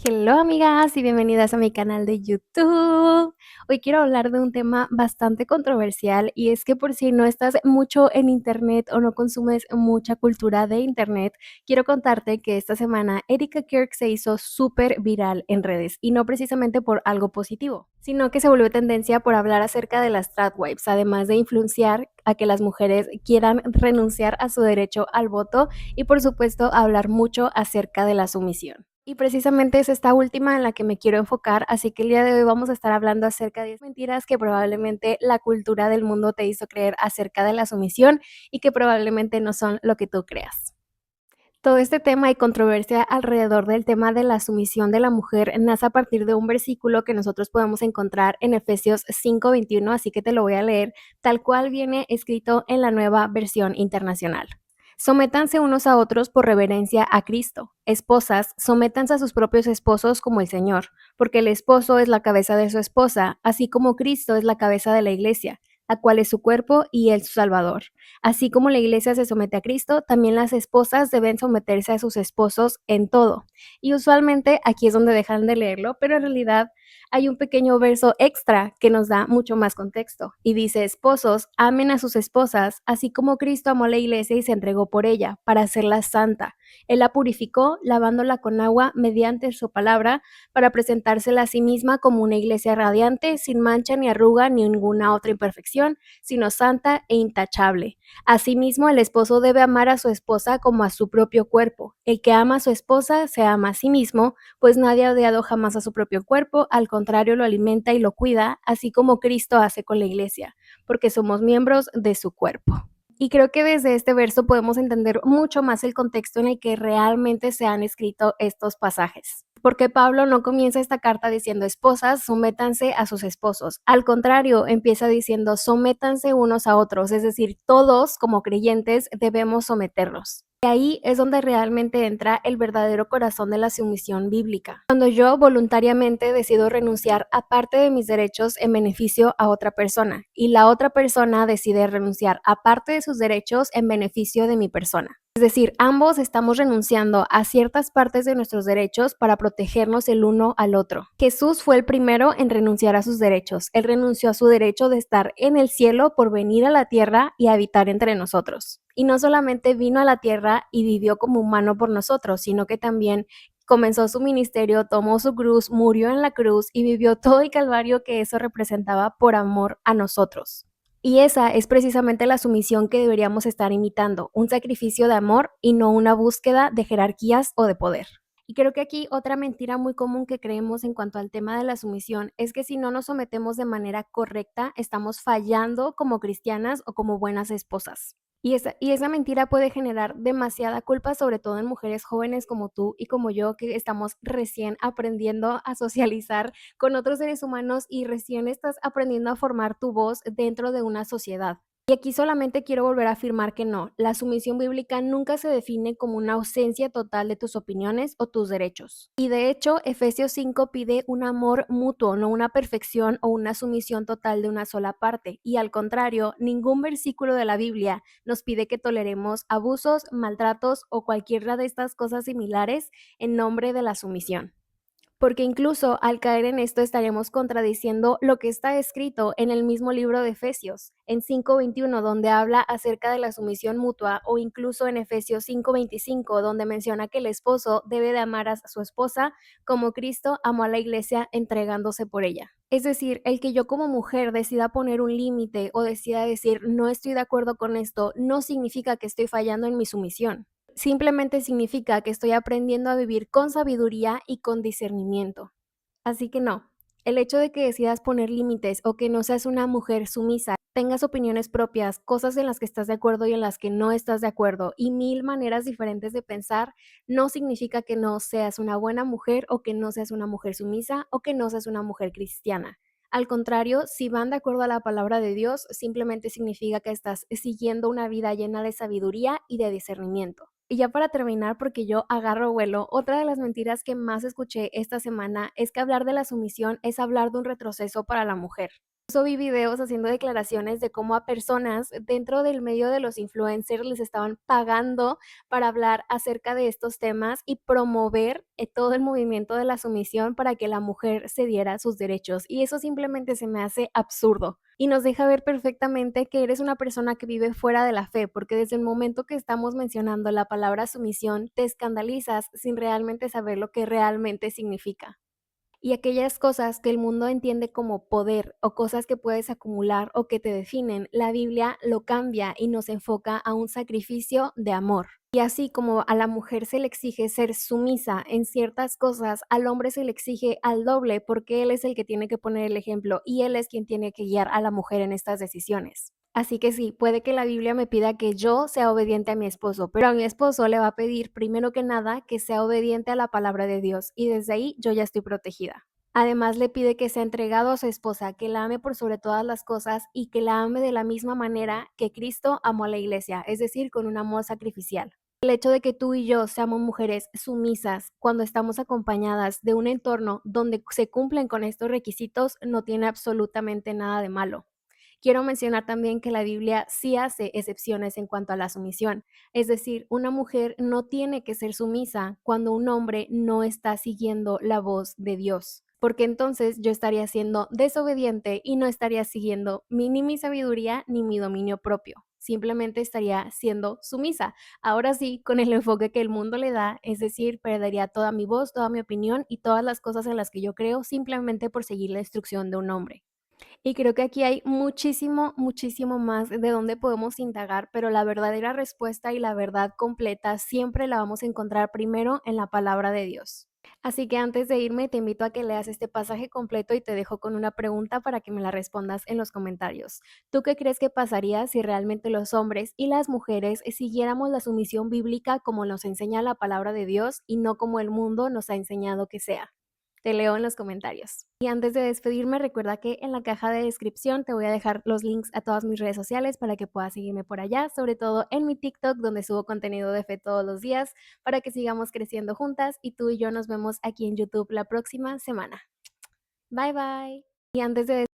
Hello amigas y bienvenidas a mi canal de YouTube. Hoy quiero hablar de un tema bastante controversial y es que por si no estás mucho en internet o no consumes mucha cultura de internet, quiero contarte que esta semana Erika Kirk se hizo súper viral en redes y no precisamente por algo positivo, sino que se volvió tendencia por hablar acerca de las tradwives, además de influenciar a que las mujeres quieran renunciar a su derecho al voto y por supuesto hablar mucho acerca de la sumisión. Y precisamente es esta última en la que me quiero enfocar, así que el día de hoy vamos a estar hablando acerca de 10 mentiras que probablemente la cultura del mundo te hizo creer acerca de la sumisión y que probablemente no son lo que tú creas. Todo este tema y controversia alrededor del tema de la sumisión de la mujer nace a partir de un versículo que nosotros podemos encontrar en Efesios 5:21, así que te lo voy a leer tal cual viene escrito en la Nueva Versión Internacional. Sométanse unos a otros por reverencia a Cristo. Esposas, sométanse a sus propios esposos como el Señor, porque el esposo es la cabeza de su esposa, así como Cristo es la cabeza de la iglesia, la cual es su cuerpo y él su Salvador. Así como la iglesia se somete a Cristo, también las esposas deben someterse a sus esposos en todo. Y usualmente aquí es donde dejan de leerlo, pero en realidad hay un pequeño verso extra que nos da mucho más contexto. Y dice, esposos, amen a sus esposas, así como Cristo amó a la iglesia y se entregó por ella, para hacerla santa. Él la purificó, lavándola con agua mediante su palabra, para presentársela a sí misma como una iglesia radiante, sin mancha ni arruga ni ninguna otra imperfección, sino santa e intachable. Asimismo, el esposo debe amar a su esposa como a su propio cuerpo. El que ama a su esposa se ama a sí mismo, pues nadie ha odiado jamás a su propio cuerpo, al contrario lo alimenta y lo cuida, así como Cristo hace con la iglesia, porque somos miembros de su cuerpo. Y creo que desde este verso podemos entender mucho más el contexto en el que realmente se han escrito estos pasajes. Porque Pablo no comienza esta carta diciendo esposas, sométanse a sus esposos. Al contrario, empieza diciendo sométanse unos a otros, es decir, todos como creyentes debemos someternos. Y ahí es donde realmente entra el verdadero corazón de la sumisión bíblica. Cuando yo voluntariamente decido renunciar a parte de mis derechos en beneficio a otra persona y la otra persona decide renunciar a parte de sus derechos en beneficio de mi persona. Es decir, ambos estamos renunciando a ciertas partes de nuestros derechos para protegernos el uno al otro. Jesús fue el primero en renunciar a sus derechos. Él renunció a su derecho de estar en el cielo por venir a la tierra y habitar entre nosotros. Y no solamente vino a la tierra y vivió como humano por nosotros, sino que también comenzó su ministerio, tomó su cruz, murió en la cruz y vivió todo el calvario que eso representaba por amor a nosotros. Y esa es precisamente la sumisión que deberíamos estar imitando, un sacrificio de amor y no una búsqueda de jerarquías o de poder. Y creo que aquí otra mentira muy común que creemos en cuanto al tema de la sumisión es que si no nos sometemos de manera correcta, estamos fallando como cristianas o como buenas esposas. Y esa mentira puede generar demasiada culpa, sobre todo en mujeres jóvenes como tú y como yo, que estamos recién aprendiendo a socializar con otros seres humanos y recién estás aprendiendo a formar tu voz dentro de una sociedad. Y aquí solamente quiero volver a afirmar que no, la sumisión bíblica nunca se define como una ausencia total de tus opiniones o tus derechos. Y de hecho, Efesios 5 pide un amor mutuo, no una perfección o una sumisión total de una sola parte. Y al contrario, ningún versículo de la Biblia nos pide que toleremos abusos, maltratos o cualquiera de estas cosas similares en nombre de la sumisión. Porque incluso al caer en esto estaríamos contradiciendo lo que está escrito en el mismo libro de Efesios, en 5:21, donde habla acerca de la sumisión mutua, o incluso en Efesios 5:25, donde menciona que el esposo debe de amar a su esposa como Cristo amó a la iglesia entregándose por ella. Es decir, el que yo como mujer decida poner un límite o decida decir no estoy de acuerdo con esto, no significa que estoy fallando en mi sumisión. Simplemente significa que estoy aprendiendo a vivir con sabiduría y con discernimiento. Así que no, el hecho de que decidas poner límites o que no seas una mujer sumisa, tengas opiniones propias, cosas en las que estás de acuerdo y en las que no estás de acuerdo y mil maneras diferentes de pensar, no significa que no seas una buena mujer o que no seas una mujer sumisa o que no seas una mujer cristiana. Al contrario, si van de acuerdo a la palabra de Dios, simplemente significa que estás siguiendo una vida llena de sabiduría y de discernimiento. Y ya para terminar, porque yo agarro vuelo, otra de las mentiras que más escuché esta semana es que hablar de la sumisión es hablar de un retroceso para la mujer. Incluso vi videos haciendo declaraciones de cómo a personas dentro del medio de los influencers les estaban pagando para hablar acerca de estos temas y promover, todo el movimiento de la sumisión para que la mujer se diera sus derechos. Y eso simplemente se me hace absurdo. Y nos deja ver perfectamente que eres una persona que vive fuera de la fe, porque desde el momento que estamos mencionando la palabra sumisión, te escandalizas sin realmente saber lo que realmente significa. Y aquellas cosas que el mundo entiende como poder o cosas que puedes acumular o que te definen, la Biblia lo cambia y nos enfoca a un sacrificio de amor. Y así como a la mujer se le exige ser sumisa en ciertas cosas, al hombre se le exige al doble porque él es el que tiene que poner el ejemplo y él es quien tiene que guiar a la mujer en estas decisiones. Así que sí, puede que la Biblia me pida que yo sea obediente a mi esposo, pero a mi esposo le va a pedir primero que nada que sea obediente a la palabra de Dios y desde ahí yo ya estoy protegida. Además, le pide que sea entregado a su esposa, que la ame por sobre todas las cosas y que la ame de la misma manera que Cristo amó a la iglesia, es decir, con un amor sacrificial. El hecho de que tú y yo seamos mujeres sumisas cuando estamos acompañadas de un entorno donde se cumplen con estos requisitos no tiene absolutamente nada de malo. Quiero mencionar también que la Biblia sí hace excepciones en cuanto a la sumisión, es decir, una mujer no tiene que ser sumisa cuando un hombre no está siguiendo la voz de Dios, porque entonces yo estaría siendo desobediente y no estaría siguiendo ni mi sabiduría ni mi dominio propio. Simplemente estaría siendo sumisa. Ahora sí, con el enfoque que el mundo le da, es decir, perdería toda mi voz, toda mi opinión y todas las cosas en las que yo creo simplemente por seguir la instrucción de un hombre. Y creo que aquí hay muchísimo, muchísimo más de donde podemos indagar, pero la verdadera respuesta y la verdad completa siempre la vamos a encontrar primero en la palabra de Dios. Así que antes de irme, te invito a que leas este pasaje completo y te dejo con una pregunta para que me la respondas en los comentarios. ¿Tú qué crees que pasaría si realmente los hombres y las mujeres siguiéramos la sumisión bíblica como nos enseña la palabra de Dios y no como el mundo nos ha enseñado que sea? Te leo en los comentarios. Y antes de despedirme, recuerda que en la caja de descripción te voy a dejar los links a todas mis redes sociales para que puedas seguirme por allá, sobre todo en mi TikTok, donde subo contenido de fe todos los días, para que sigamos creciendo juntas y tú y yo nos vemos aquí en YouTube la próxima semana. Bye bye. Y antes de